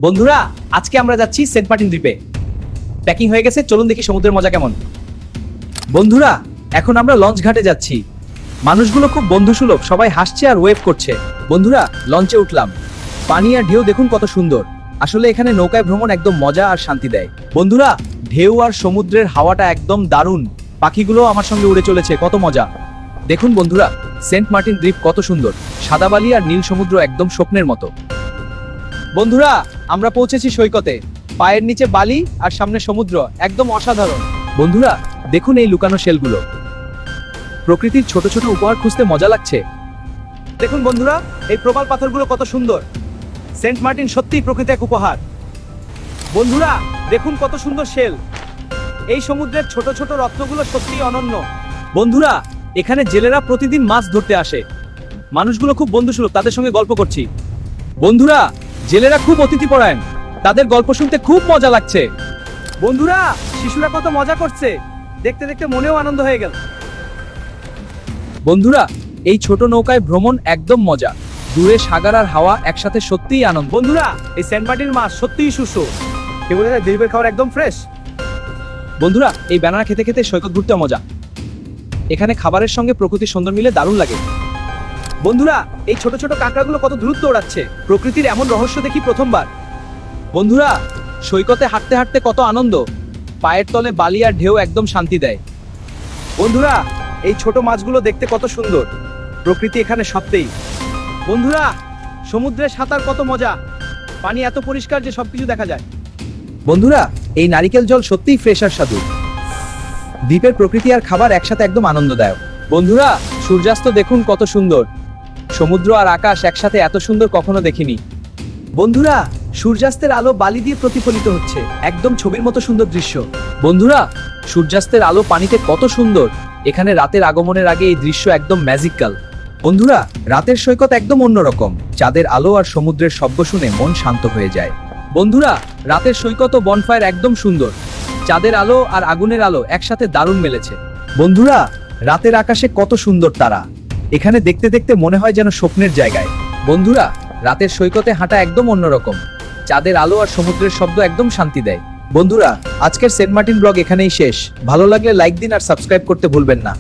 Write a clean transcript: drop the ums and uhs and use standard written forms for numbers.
বন্ধুরা, আজকে আমরা যাচ্ছি সেন্ট মার্টিন দ্বীপে। প্যাকিং হয়ে গেছে, চলুন দেখি সমুদ্রের মজা কেমন। বন্ধুরা, এখন আমরা লঞ্চ ঘাটে যাচ্ছি। মানুষগুলো খুব বন্ধুসুলভ, সবাই হাসছে আর ওয়েভ করছে। বন্ধুরা, লঞ্চে উঠলাম। পানি আর ঢেউ দেখুন কত সুন্দর। আসলে এখানে নৌকায় ভ্রমণ একদম মজা আর শান্তি দেয়। বন্ধুরা, ঢেউ আর সমুদ্রের হাওয়াটা একদম দারুণ। পাখিগুলো আমার সঙ্গে উড়ে চলেছে, কত মজা। দেখুন বন্ধুরা, সেন্ট মার্টিন দ্বীপ কত সুন্দর। সাদা বালি আর নীল সমুদ্র একদম স্বপ্নের মতো। বন্ধুরা, আমরা পৌঁছেছি সৈকতে। পায়ের নিচে বালি আর সামনে সমুদ্র, একদম অসাধারণ। বন্ধুরা, দেখুন এই লুকানো শেলগুলো। প্রকৃতির ছোট ছোট উপহার খুঁজতে মজা লাগছে। দেখুন বন্ধুরা, এই প্রবাল পাথরগুলো কত সুন্দর। সেন্ট মার্টিন সত্যিই প্রকৃতি এক উপহার। বন্ধুরা, দেখুন কত সুন্দর শেল। এই সমুদ্রের ছোট ছোট রত্নগুলো সত্যিই অনন্য। বন্ধুরা, এখানে জেলেরা প্রতিদিন মাছ ধরতে আসে। মানুষগুলো খুব বন্ধুসুলভ, তাদের সঙ্গে গল্প করছি। বন্ধুরা, জেলেরা খুব অতিথিপরায়ণ, তাদের গল্প শুনতে খুব মজা লাগছে। বন্ধুরা, শিশুরা কত মজা করছে, দেখতে দেখতে মনেও আনন্দ হয়ে গেল। বন্ধুরা, এই ছোট নৌকায় ভ্রমণ একদম মজা। দূরে সাগর আর হাওয়া একসাথে সত্যিই আনন্দ। বন্ধুরা, এই সেন্ট মার্টিন মাছ সত্যিই সুস্বাদু। কেবল দ্বীপের খাবার একদম ফ্রেশ। বন্ধুরা, এই ব্যানানা খেতে খেতে সৈকত ঘুরতে মজা। এখানে খাবারের সঙ্গে প্রকৃতির সুন্দর মিলে দারুণ লাগে। বন্ধুরা, এই ছোট ছোট কাঁকড়াগুলো কত দ্রুত ওড়াচ্ছে। প্রকৃতির এমন রহস্য দেখি প্রথমবার। বন্ধুরা, সৈকতে হাঁটতে হাঁটতে কত আনন্দ। পায়ের তলে বালি আর ঢেউ একদম শান্তি দেয়। বন্ধুরা, এই ছোট মাছগুলো দেখতে কত সুন্দর। প্রকৃতি এখানে সবতেই। বন্ধুরা, সমুদ্রে সাঁতার কত মজা। পানি এত পরিষ্কার যে সবকিছু দেখা যায়। বন্ধুরা, এই নারিকেল জল সত্যিই ফ্রেশ আর স্বাদু। দ্বীপের প্রকৃতি আর খাবার একসাথে একদম আনন্দদায়ক। বন্ধুরা, সূর্যাস্ত দেখুন কত সুন্দর। সমুদ্র আর আকাশ একসাথে এত সুন্দর কখনো দেখিনি। বন্ধুরা, সূর্যাস্তের আলো বালি দিয়ে প্রতিফলিত হচ্ছে, একদম ছবির মতো সুন্দর দৃশ্য। বন্ধুরা, সূর্যাস্তের আলো পানিতে কত সুন্দর। এখানে রাতের আগমনের আগে এই দৃশ্য একদম ম্যাজিক্যাল। বন্ধুরা, রাতের সৈকত একদম অন্যরকম। চাঁদের আলো আর সমুদ্রের শব্দ শুনে মন শান্ত হয়ে যায়। বন্ধুরা, রাতের সৈকত ও বনফায়ার একদম সুন্দর। চাঁদের আলো আর আগুনের আলো একসাথে দারুণ মেলেছে। বন্ধুরা, রাতের আকাশে কত সুন্দর তারা। এখানে দেখতে দেখতে মনে হয় যেন স্বপ্নের জায়গায়। বন্ধুরা, রাতের সৈকতে হাঁটা একদম অন্যরকম। চাঁদের আলো আর সমুদ্রের শব্দ একদম শান্তি দেয়। বন্ধুরা, আজকের সেন্ট মার্টিন ব্লগ এখানেই শেষ। ভালো লাগলে লাইক দিন আর সাবস্ক্রাইব করতে ভুলবেন না।